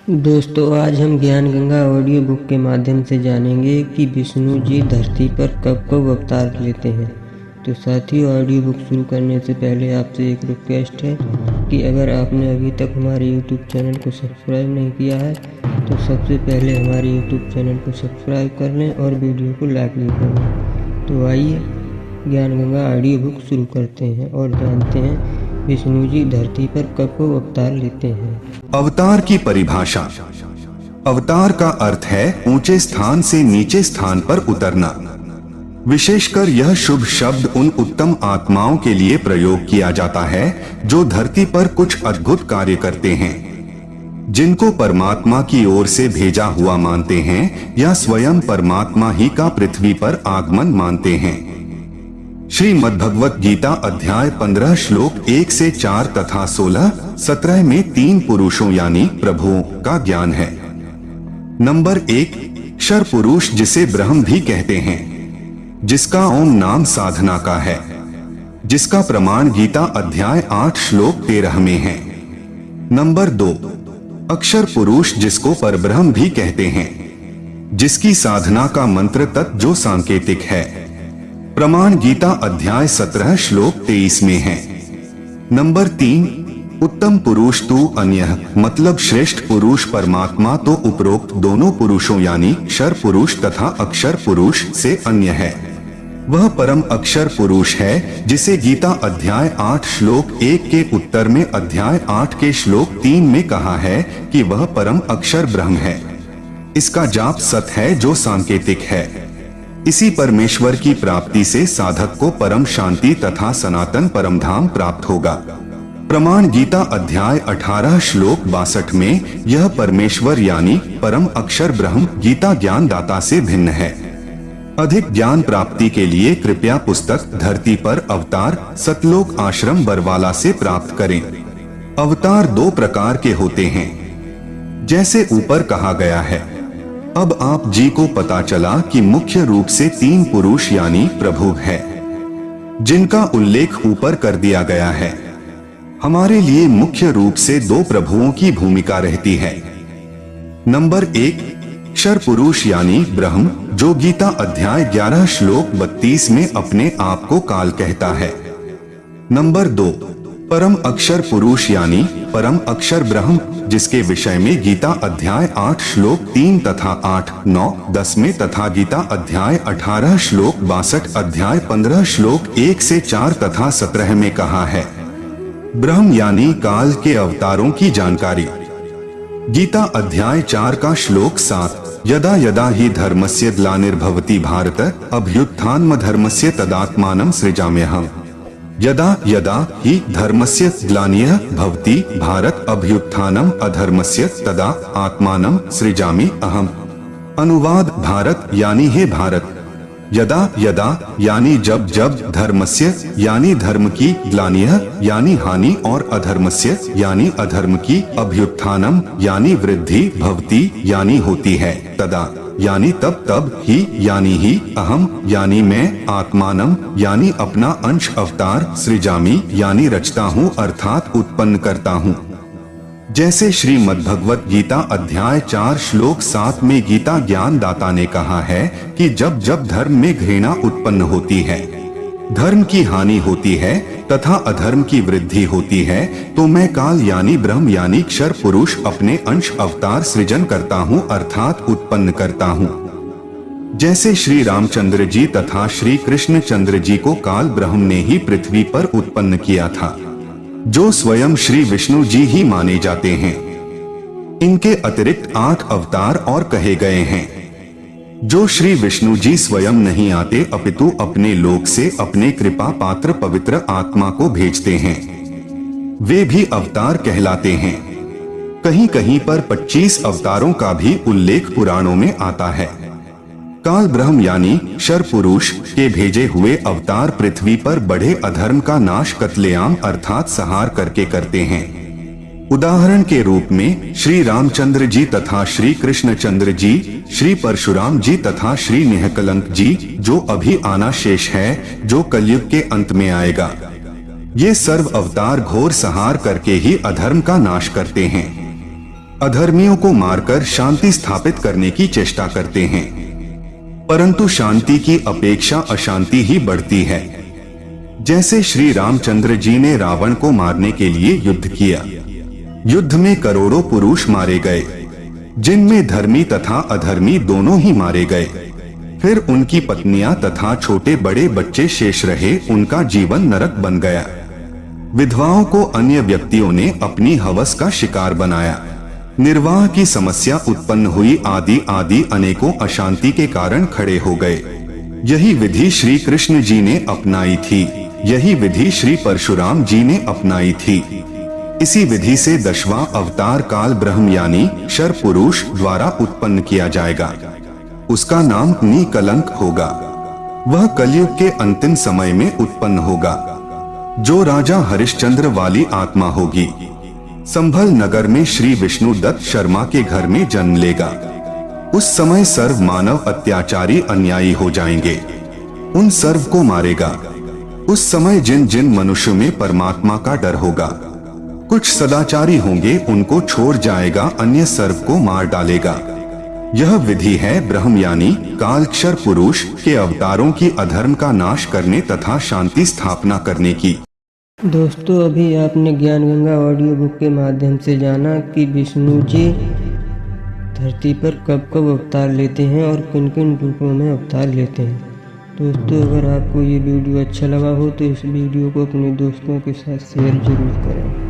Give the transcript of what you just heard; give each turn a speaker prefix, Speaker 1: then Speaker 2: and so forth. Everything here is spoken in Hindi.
Speaker 1: दोस्तों, आज हम ज्ञान गंगा ऑडियो बुक के माध्यम से जानेंगे कि विष्णु जी धरती पर कब कब अवतार लेते हैं। तो साथियों, ऑडियो बुक शुरू करने से पहले आपसे एक रिक्वेस्ट है कि अगर आपने अभी तक हमारे यूट्यूब चैनल को सब्सक्राइब नहीं किया है तो सबसे पहले हमारे यूट्यूब चैनल को सब्सक्राइब कर लें और वीडियो को लाइक भी कर लें। तो आइए ज्ञान गंगा ऑडियो बुक शुरू करते हैं और जानते हैं विष्णु जी धरती पर कब कब अवतार लेते हैं।
Speaker 2: अवतार की परिभाषा। अवतार का अर्थ है ऊंचे स्थान से नीचे स्थान पर उतरना। विशेषकर यह शुभ शब्द उन उत्तम आत्माओं के लिए प्रयोग किया जाता है जो धरती पर कुछ अद्भुत कार्य करते हैं, जिनको परमात्मा की ओर से भेजा हुआ मानते हैं या स्वयं परमात्मा ही का पृथ्वी पर आगमन मानते हैं। श्रीमद्भगवत गीता अध्याय 15 श्लोक 1 से 4 तथा 16-17 में 3 पुरुषों यानी प्रभुओं का ज्ञान है। नंबर 1, क्षर पुरुष जिसे ब्रह्म भी कहते हैं, जिसका ओम नाम साधना का है, जिसका प्रमाण गीता अध्याय 8 श्लोक 13 में है। नंबर 2, अक्षर पुरुष जिसको परब्रह्म भी कहते हैं, जिसकी साधना का मंत्र तत् जो सांकेतिक है, प्रमाण गीता अध्याय 17 श्लोक 23 में है। नंबर 3, उत्तम पुरुष तू अन्य मतलब श्रेष्ठ पुरुष परमात्मा तो उपरोक्त दोनों पुरुषों यानी क्षर पुरुष तथा अक्षर पुरुष से अन्य है। वह परम अक्षर पुरुष है जिसे गीता अध्याय 8 श्लोक 1 के उत्तर में अध्याय 8 के श्लोक 3 में कहा है कि वह परम अक्षर ब्रह्म है। इसका जाप सत है जो सांकेतिक है। इसी परमेश्वर की प्राप्ति से साधक को परम शांति तथा सनातन परमधाम प्राप्त होगा। प्रमाण गीता अध्याय 18 श्लोक 62 में यह परमेश्वर यानी परम अक्षर ब्रह्म गीता ज्ञान दाता से भिन्न है। अधिक ज्ञान प्राप्ति के लिए कृपया पुस्तक धरती पर अवतार सतलोक आश्रम बरवाला से प्राप्त करें। अवतार 2 प्रकार के होते हैं, जैसे ऊपर कहा गया है। अब आप जी को पता चला कि मुख्य रूप से 3 पुरुष यानी प्रभु है, जिनका उल्लेख ऊपर कर दिया गया है। हमारे लिए मुख्य रूप से 2 प्रभुओं की भूमिका रहती है। नंबर 1, क्षर पुरुष यानी ब्रह्म, जो गीता अध्याय 11 श्लोक 32 में अपने आप को काल कहता है। नंबर 2, परम अक्षर पुरुष यानी परम अक्षर ब्रह्म, जिसके विषय में गीता अध्याय 8 श्लोक 3 तथा 8, 9, 10 में तथा गीता अध्याय 18 श्लोक 62 अध्याय 15 श्लोक 1 से 4 तथा 17 में कहा है। ब्रह्म यानी काल के अवतारों की जानकारी। गीता अध्याय 4 का श्लोक 7, यदा यदा हि धर्मस्य ग्लानिर्भवति भारत अभ्युत्थानमधर्मस्य तदात्मानं सृजाम्यहम्। यदा यदा हि धर्मस्य ग्लानिः भवति भारत अभ्युत्थानम् अधर्मस्य तदा आत्मानं सृजामि अहम्। अनुवाद, भारत यानी हे भारत, यदा यदा यानी जब जब, धर्मस्य यानी धर्म की, ग्लानिः यानी हानि और अधर्मस्य यानी अधर्म की, अभ्युत्थानम् यानी वृद्धि, भवति यानी होती है, तदा यानी तब तब, ही यानी ही, अहम यानी मैं, आत्मानम यानी अपना अंश, अवतार, सृजामी यानी रचता हूँ अर्थात उत्पन्न करता हूँ। जैसे श्रीमद्भगवत गीता अध्याय 4 श्लोक 7 में गीता ज्ञान दाता ने कहा है कि जब जब धर्म में घृणा उत्पन्न होती है, धर्म की हानि होती है तथा अधर्म की वृद्धि होती है, तो मैं काल यानी ब्रह्म यानी क्षर पुरुष अपने अंश अवतार सृजन करता हूँ अर्थात उत्पन्न करता हूँ। जैसे श्री रामचंद्र जी तथा श्री कृष्ण चंद्र जी को काल ब्रह्म ने ही पृथ्वी पर उत्पन्न किया था, जो स्वयं श्री विष्णु जी ही माने जाते हैं। इनके अतिरिक्त 8 अवतार और कहे गए हैं, जो श्री विष्णु जी स्वयं नहीं आते अपितु अपने लोक से अपने कृपा पात्र पवित्र आत्मा को भेजते हैं। वे भी अवतार कहलाते हैं। कहीं कहीं पर 25 अवतारों का भी उल्लेख पुराणों में आता है। काल ब्रह्म यानी क्षर पुरुष के भेजे हुए अवतार पृथ्वी पर बढ़े अधर्म का नाश कत्लेआम अर्थात संहार करके करते हैं। उदाहरण के रूप में श्री रामचंद्र जी तथा श्री कृष्ण चंद्र जी, श्री परशुराम जी तथा श्री निहकलंक जी, जो अभी आना शेष है, जो कलयुग के अंत में आएगा। ये सर्व अवतार घोर संहार करके ही अधर्म का नाश करते हैं। अधर्मियों को मारकर शांति स्थापित करने की चेष्टा करते हैं, परंतु शांति की अपेक्षा अशांति ही बढ़ती है। जैसे श्री रामचंद्र जी ने रावण को मारने के लिए युद्ध किया। युद्ध में करोड़ों पुरुष मारे गए, जिनमें धर्मी तथा अधर्मी दोनों ही मारे गए। फिर उनकी पत्नियां तथा छोटे बड़े बच्चे शेष रहे, उनका जीवन नरक बन गया। विधवाओं को अन्य व्यक्तियों ने अपनी हवस का शिकार बनाया। निर्वाह की समस्या उत्पन्न हुई, आदि अनेकों अशांति के कारण खड़े हो गए। यही विधि श्री कृष्ण जी ने अपनाई थी, यही विधि श्री परशुराम जी ने अपनाई थी। इसी विधि से 10वां अवतार काल ब्रह्म यानी क्षर पुरुष द्वारा उत्पन्न किया जाएगा। उसका नाम निकलंक होगा। वह कलयुग के अंतिम समय में उत्पन्न होगा, जो राजा हरिश्चंद्र वाली आत्मा होगी। संभल नगर में श्री विष्णु दत्त शर्मा के घर में जन्म लेगा। उस समय सर्व मानव अत्याचारी अन्यायी हो जाएंगे, उन सर्व को मारेगा। उस समय जिन जिन मनुष्यों में परमात्मा का डर होगा, कुछ सदाचारी होंगे, उनको छोड़ जाएगा, अन्य सर्व को मार डालेगा। यह विधि है ब्रह्म यानी कालक्षर पुरुष के अवतारों की अधर्म का नाश करने तथा शांति स्थापना करने की।
Speaker 1: दोस्तों, अभी आपने ज्ञान गंगा ऑडियो बुक के माध्यम से जाना कि विष्णु जी धरती पर कब कब अवतार लेते हैं और किन किन रूपों में अवतार लेते हैं। दोस्तों, अगर आपको ये वीडियो अच्छा लगा हो तो इस वीडियो को अपने दोस्तों के साथ शेयर जरूर करें।